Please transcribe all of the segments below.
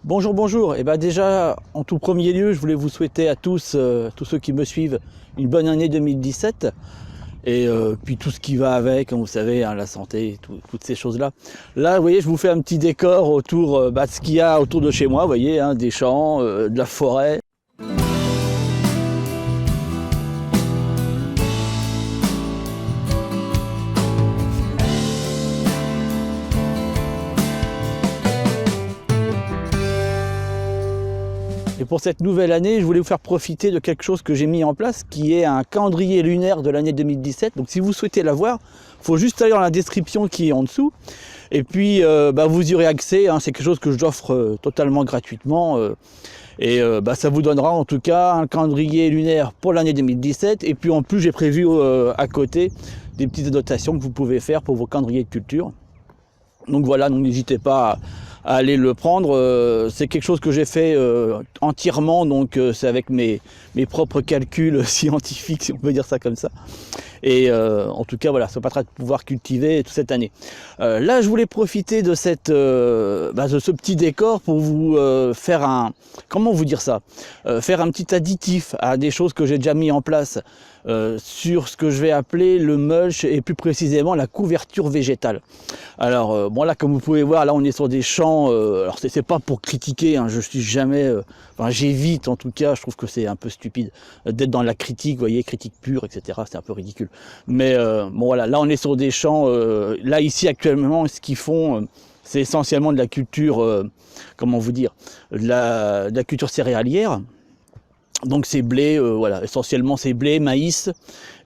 Bonjour, bonjour. Et ben déjà, en tout premier lieu, je voulais vous souhaiter à tous, tous ceux qui me suivent, une bonne année 2017. Et puis tout ce qui va avec, comme vous savez, hein, la santé, toutes ces choses-là. Là, vous voyez, je vous fais un petit décor autour de ce qu'il y a autour de chez moi, vous voyez, hein, des champs, de la forêt. Et pour cette nouvelle année, je voulais vous faire profiter de quelque chose que j'ai mis en place, qui est un calendrier lunaire de l'année 2017. Donc si vous souhaitez la voir, il faut juste aller dans la description qui est en dessous. Et puis vous y aurez accès, hein, c'est quelque chose que j'offre totalement gratuitement. Ça vous donnera en tout cas un calendrier lunaire pour l'année 2017. Et puis en plus, j'ai prévu à côté des petites annotations que vous pouvez faire pour vos calendriers de culture. Donc voilà, donc n'hésitez pas à aller le prendre. C'est quelque chose que j'ai fait entièrement, donc c'est avec mes propres calculs scientifiques, si on peut dire ça comme ça. Et en tout cas, voilà, ça permettra de pouvoir cultiver toute cette année. Là, je voulais profiter de de ce petit décor pour vous faire comment vous dire ça, faire un petit additif à des choses que j'ai déjà mis en place sur ce que je vais appeler le mulch et plus précisément la couverture végétale. Alors bon, là, comme vous pouvez voir, là on est sur des champs, alors c'est pas pour critiquer, hein, je suis jamais, j'évite en tout cas, je trouve que c'est un peu stupide d'être dans la critique, vous voyez, critique pure, etc., c'est un peu ridicule. Mais bon voilà, là on est sur des champs, là ici actuellement ce qu'ils font, c'est essentiellement de la culture, comment vous dire, de la culture céréalière. Donc c'est blé, voilà, essentiellement c'est blé, maïs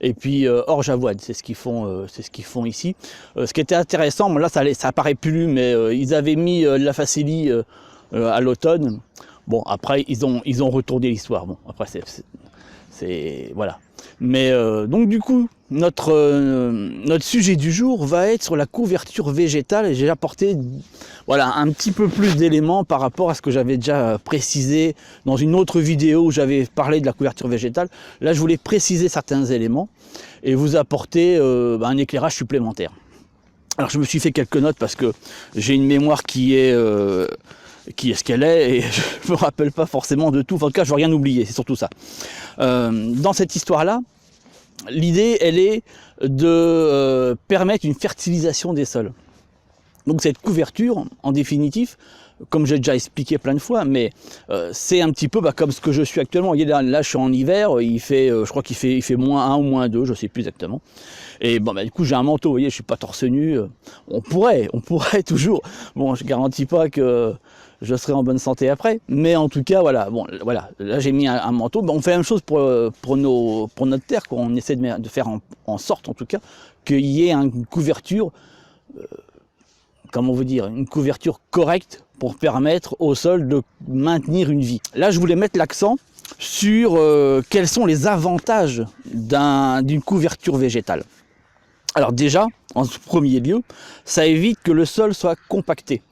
et puis orge avoine, c'est ce qu'ils font ici. Ce qui était intéressant, là ça apparaît plus, mais ils avaient mis de la facélie à l'automne. Bon, après ils ont retourné l'histoire. Bon, après c'est voilà. Mais donc du coup, notre sujet du jour va être sur la couverture végétale et j'ai apporté voilà, un petit peu plus d'éléments par rapport à ce que j'avais déjà précisé dans une autre vidéo où j'avais parlé de la couverture végétale. Là, je voulais préciser certains éléments et vous apporter un éclairage supplémentaire. Alors, je me suis fait quelques notes parce que j'ai une mémoire qui est ce qu'elle est, et je ne me rappelle pas forcément de tout. En tout cas, je ne veux rien oublier, c'est surtout ça. Dans cette histoire-là, l'idée, elle est de permettre une fertilisation des sols. Donc cette couverture, en définitive, comme j'ai déjà expliqué plein de fois, mais c'est un petit peu comme ce que je suis actuellement. Vous voyez, là, je suis en hiver, je crois qu'il fait -1 ou -2, je ne sais plus exactement. Et bon, du coup, j'ai un manteau, vous voyez, je ne suis pas torse nu. On pourrait toujours. Bon, je ne garantis pas que je serai en bonne santé après, mais en tout cas, voilà. Bon, voilà. Là, j'ai mis un manteau. On fait la même chose pour notre terre, quoi. On essaie de faire en sorte, en tout cas, qu'il y ait une couverture. Comment vous dire, une couverture correcte pour permettre au sol de maintenir une vie. Là, je voulais mettre l'accent sur quels sont les avantages d'une couverture végétale. Alors déjà, en premier lieu, ça évite que le sol soit compacté.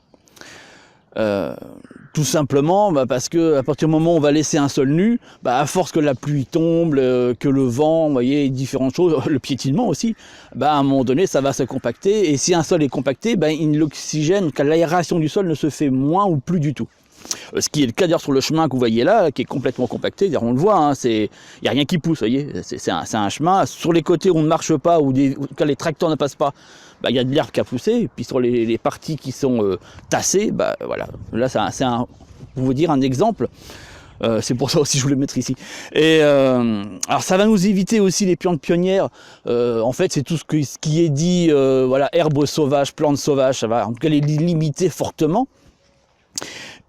Tout simplement parce que à partir du moment où on va laisser un sol nu, à force que la pluie tombe, que le vent, vous voyez, différentes choses, le piétinement aussi, à un moment donné ça va se compacter, et si un sol est compacté, l'oxygène, l'aération du sol ne se fait moins ou plus du tout. Ce qui est le cas d'ailleurs sur le chemin que vous voyez là, qui est complètement compacté, on le voit, hein, il n'y a rien qui pousse, vous voyez, c'est un chemin, sur les côtés où on ne marche pas, où en tout cas les tracteurs ne passent pas, il y a de l'herbe qui a poussé, et puis sur les parties qui sont tassées, voilà, là c'est pour vous dire un exemple, c'est pour ça aussi que je voulais le mettre ici. Et alors ça va nous éviter aussi les plantes pionnières, en fait c'est tout ce qui est dit, voilà, herbes sauvages, plantes sauvages, ça va en tout cas les limiter fortement.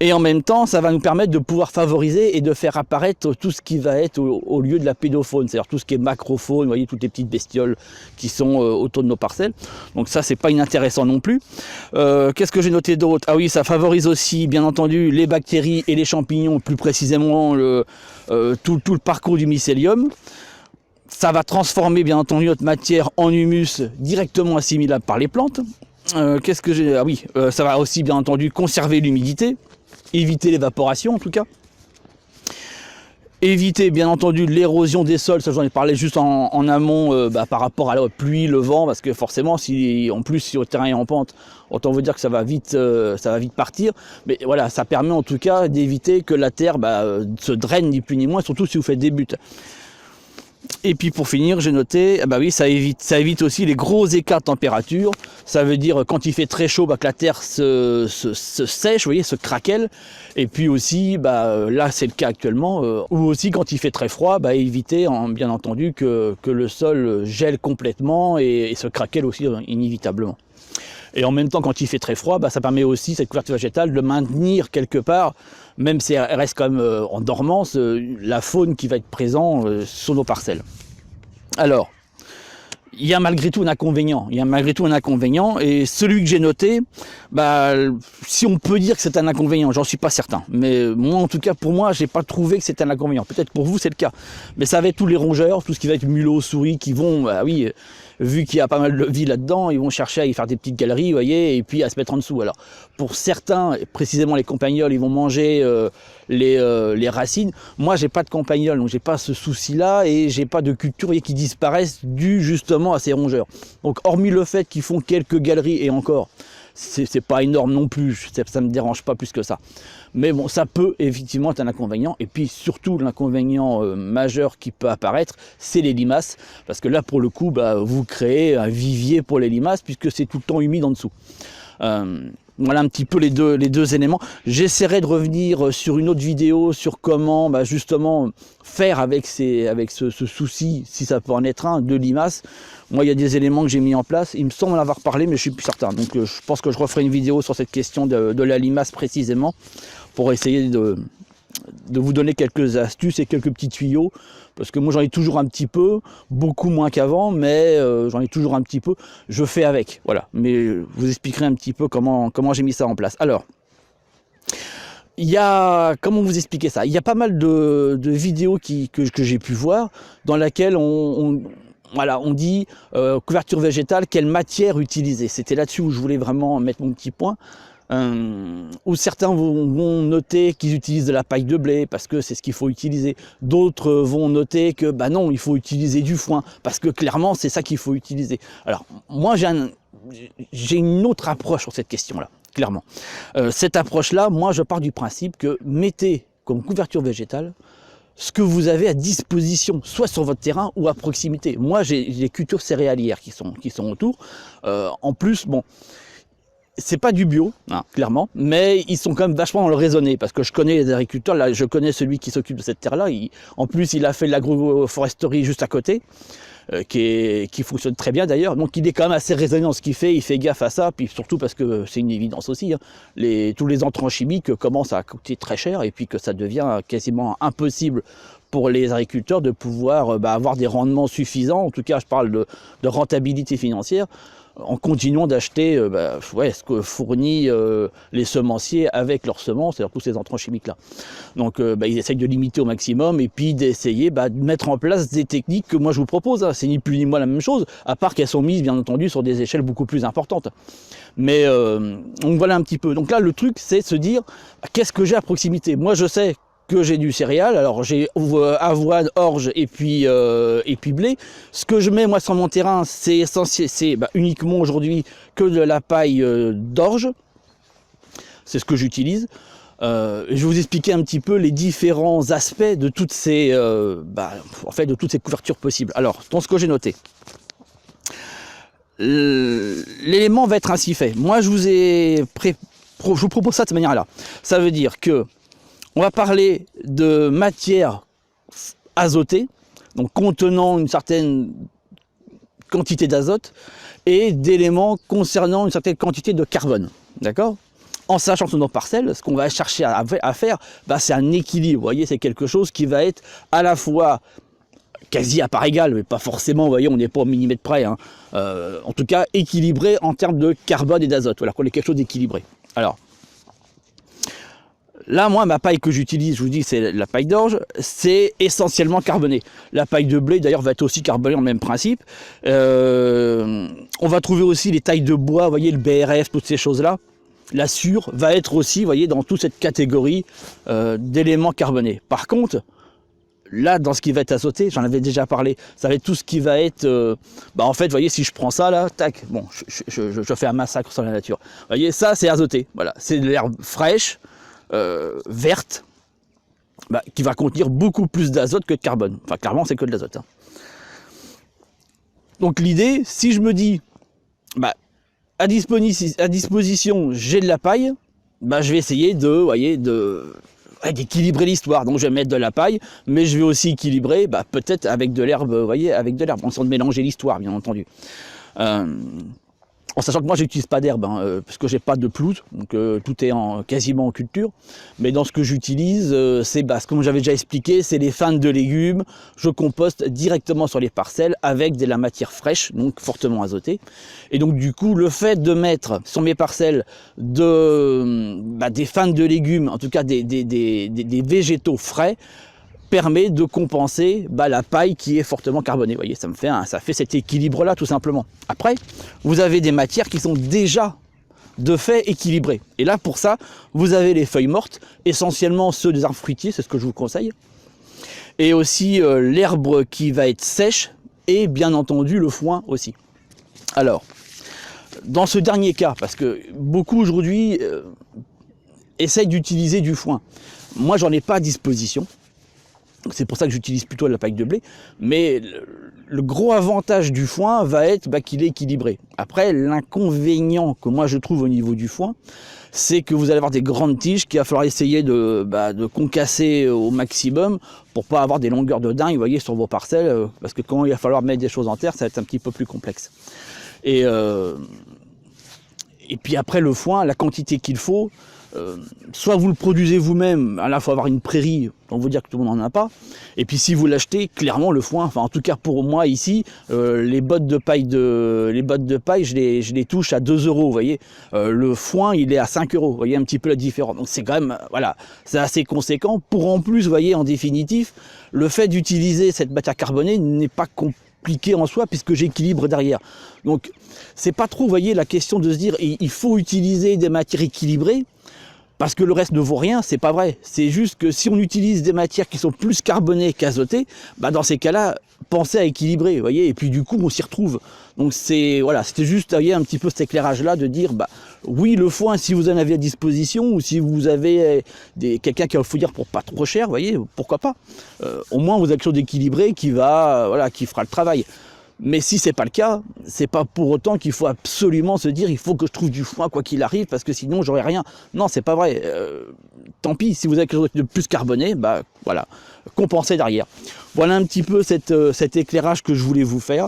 Et en même temps, ça va nous permettre de pouvoir favoriser et de faire apparaître tout ce qui va être au lieu de la pédofaune, c'est-à-dire tout ce qui est macrofaune, vous voyez, toutes les petites bestioles qui sont autour de nos parcelles. Donc ça, c'est pas inintéressant non plus. Qu'est-ce que j'ai noté d'autre? Ah oui, ça favorise aussi, bien entendu, les bactéries et les champignons, plus précisément tout le parcours du mycélium. Ça va transformer, bien entendu, notre matière en humus directement assimilable par les plantes. Qu'est-ce que j'ai? Ah oui, ça va aussi, bien entendu, conserver l'humidité, éviter l'évaporation en tout cas. Éviter bien entendu l'érosion des sols, ça j'en ai parlé juste en amont par rapport à la pluie, le vent, parce que forcément si le terrain est en pente, autant vous dire que ça va vite partir. Mais voilà, ça permet en tout cas d'éviter que la terre se draine ni plus ni moins, surtout si vous faites des buts. Et puis pour finir, j'ai noté, oui, ça évite aussi les gros écarts de température. Ça veut dire quand il fait très chaud, que la terre se sèche, vous voyez, se craquelle. Et puis aussi, là c'est le cas actuellement, ou aussi quand il fait très froid, éviter bien entendu que le sol gèle complètement et se craquelle aussi inévitablement. Et en même temps, quand il fait très froid, ça permet aussi, cette couverture végétale, de maintenir quelque part, même si elle reste quand même en dormance, la faune qui va être présente sur nos parcelles. Alors, il y a malgré tout un inconvénient. Et celui que j'ai noté, si on peut dire que c'est un inconvénient, j'en suis pas certain. Mais moi, en tout cas, pour moi, j'ai pas trouvé que c'était un inconvénient. Peut-être pour vous, c'est le cas. Mais ça va être tous les rongeurs, tout ce qui va être mulots, souris, qui vont, vu qu'il y a pas mal de vie là-dedans, ils vont chercher à y faire des petites galeries, vous voyez, et puis à se mettre en dessous. Alors, pour certains, précisément les campagnols, ils vont manger les racines. Moi, j'ai pas de campagnol, donc j'ai pas ce souci-là, et j'ai pas de culture qui disparaissent dû justement à ces rongeurs. Donc, hormis le fait qu'ils font quelques galeries, et encore, c'est pas énorme non plus, ça me dérange pas plus que ça. Mais bon, ça peut effectivement être un inconvénient. Et puis surtout, l'inconvénient majeur qui peut apparaître, c'est les limaces. Parce que là, pour le coup, vous créez un vivier pour les limaces, puisque c'est tout le temps humide en dessous. Voilà un petit peu les deux éléments. J'essaierai de revenir sur une autre vidéo sur comment justement faire avec ce souci, si ça peut en être un, de limaces. Moi, il y a des éléments que j'ai mis en place. Il me semble en avoir parlé, mais je suis plus certain. Donc, je pense que je referai une vidéo sur cette question de la limace précisément, pour essayer de vous donner quelques astuces et quelques petits tuyaux. Parce que moi, j'en ai toujours un petit peu, beaucoup moins qu'avant, mais j'en ai toujours un petit peu. Je fais avec, voilà. Mais je vous expliquerai un petit peu comment j'ai mis ça en place. Alors, comment vous expliquer ça? Il y a pas mal de vidéos que j'ai pu voir, dans laquelle on dit couverture végétale, quelle matière utiliser. C'était là-dessus où je voulais vraiment mettre mon petit point. Où certains vont noter qu'ils utilisent de la paille de blé parce que c'est ce qu'il faut utiliser. D'autres vont noter que non, il faut utiliser du foin parce que clairement c'est ça qu'il faut utiliser. Alors moi j'ai une autre approche sur cette question-là, clairement. Cette approche-là, moi je pars du principe que mettez comme couverture végétale ce que vous avez à disposition, soit sur votre terrain ou à proximité. Moi j'ai des cultures céréalières qui sont autour. En plus, bon, c'est pas du bio, clairement, mais ils sont quand même vachement dans le raisonné, parce que je connais les agriculteurs, là je connais celui qui s'occupe de cette terre-là, en plus il a fait de l'agroforesterie juste à côté, qui fonctionne très bien d'ailleurs, donc il est quand même assez raisonné dans ce qu'il fait, il fait gaffe à ça, puis surtout parce que c'est une évidence aussi, tous les entrants chimiques commencent à coûter très cher, et puis que ça devient quasiment impossible pour les agriculteurs de pouvoir avoir des rendements suffisants, en tout cas je parle de rentabilité financière, en continuant d'acheter ce que fournit les semenciers avec leurs semences, c'est-à-dire tous ces entrants chimiques-là. Donc ils essayent de limiter au maximum et puis d'essayer de mettre en place des techniques que moi je vous propose. C'est ni plus ni moins la même chose, à part qu'elles sont mises bien entendu sur des échelles beaucoup plus importantes. Mais donc voilà un petit peu. Donc là le truc c'est de se dire qu'est-ce que j'ai à proximité. Moi je sais que j'ai du céréal, alors j'ai avoine, orge et puis blé. Ce que je mets moi sur mon terrain, c'est essentiel, c'est uniquement aujourd'hui que de la paille d'orge. C'est ce que j'utilise. Je vais vous expliquer un petit peu les différents aspects de toutes ces, de toutes ces couvertures possibles. Alors, dans ce que j'ai noté, l'élément va être ainsi fait. Moi, je vous propose ça de cette manière-là. Ça veut dire que on va parler de matière azotée, donc contenant une certaine quantité d'azote, et d'éléments concernant une certaine quantité de carbone. D'accord ? En sachant sur nos parcelles, ce qu'on va chercher à faire, c'est un équilibre. Vous voyez, c'est quelque chose qui va être à la fois quasi à part égale, mais pas forcément, vous voyez, on n'est pas au millimètre près. En tout cas, équilibré en termes de carbone et d'azote. Voilà, qu'on ait quelque chose d'équilibré. Alors, là, moi, ma paille que j'utilise, je vous dis, c'est la paille d'orge, c'est essentiellement carboné. La paille de blé, d'ailleurs, va être aussi carbonée en même principe. On va trouver aussi les tailles de bois, vous voyez, le BRF, toutes ces choses-là. La sûre va être aussi, vous voyez, dans toute cette catégorie d'éléments carbonés. Par contre, là, dans ce qui va être azoté, j'en avais déjà parlé, ça va être tout ce qui va être... en fait, vous voyez, si je prends ça, là, tac, bon, je fais un massacre sur la nature. Vous voyez, ça, c'est azoté. Voilà, c'est de l'herbe fraîche, verte, qui va contenir beaucoup plus d'azote que de carbone. Enfin, clairement, c'est que de l'azote. Hein. Donc l'idée, si je me dis, à disposition, j'ai de la paille, je vais essayer d'équilibrer l'histoire. Donc je vais mettre de la paille, mais je vais aussi équilibrer, peut-être avec de l'herbe, vous voyez, avec de l'herbe, sans mélanger l'histoire, bien entendu. En sachant que moi, j'utilise pas d'herbe, parce que j'ai pas de pelouse, donc tout est quasiment en culture. Mais dans ce que j'utilise, c'est comme j'avais déjà expliqué, c'est les fans de légumes. Je composte directement sur les parcelles avec de la matière fraîche, donc fortement azotée. Et donc du coup, le fait de mettre sur mes parcelles des fans de légumes, en tout cas des végétaux frais, permet de compenser la paille qui est fortement carbonée. Vous voyez, ça fait cet équilibre-là, tout simplement. Après, vous avez des matières qui sont déjà, de fait, équilibrées. Et là, pour ça, vous avez les feuilles mortes, essentiellement ceux des arbres fruitiers, c'est ce que je vous conseille. Et aussi l'herbe qui va être sèche, et bien entendu, le foin aussi. Alors, dans ce dernier cas, parce que beaucoup aujourd'hui essayent d'utiliser du foin. Moi, j'en ai pas à disposition. C'est pour ça que j'utilise plutôt de la paille de blé, mais le gros avantage du foin va être qu'il est équilibré. Après, l'inconvénient que moi je trouve au niveau du foin, c'est que vous allez avoir des grandes tiges qu'il va falloir essayer de concasser au maximum pour pas avoir des longueurs de dingue, vous voyez, sur vos parcelles, parce que quand il va falloir mettre des choses en terre, ça va être un petit peu plus complexe. Et puis après le foin, la quantité qu'il faut, soit vous le produisez vous-même, là il faut avoir une prairie, on vous dire que tout le monde n'en a pas, et puis si vous l'achetez, clairement le foin, enfin en tout cas pour moi ici, les bottes de paille, je les touche à 2 €, vous voyez, le foin il est à 5 €, vous voyez un petit peu la différence, donc c'est quand même, voilà, c'est assez conséquent, pour en plus, vous voyez, en définitif, le fait d'utiliser cette matière carbonée n'est pas compliqué en soi puisque j'équilibre derrière. Donc c'est pas trop, vous voyez, la question de se dire il faut utiliser des matières équilibrées parce que le reste ne vaut rien, c'est pas vrai. C'est juste que si on utilise des matières qui sont plus carbonées qu'azotées, dans ces cas-là, pensez à équilibrer, vous voyez, et puis du coup on s'y retrouve. Donc c'est voilà, c'était juste, vous voyez, un petit peu cet éclairage-là de dire oui, le foin, si vous en avez à disposition, ou si vous avez quelqu'un qui va le fouiller pour pas trop cher, vous voyez, pourquoi pas. Au moins vous avez quelque chose d'équilibré qui fera le travail. Mais si c'est pas le cas, c'est pas pour autant qu'il faut absolument se dire il faut que je trouve du foin quoi qu'il arrive parce que sinon j'aurai rien. Non, c'est pas vrai. Tant pis, si vous avez quelque chose de plus carboné, voilà, compensez derrière. Voilà un petit peu cet éclairage que je voulais vous faire.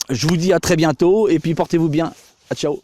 Je vous dis à très bientôt et puis portez-vous bien. À ciao.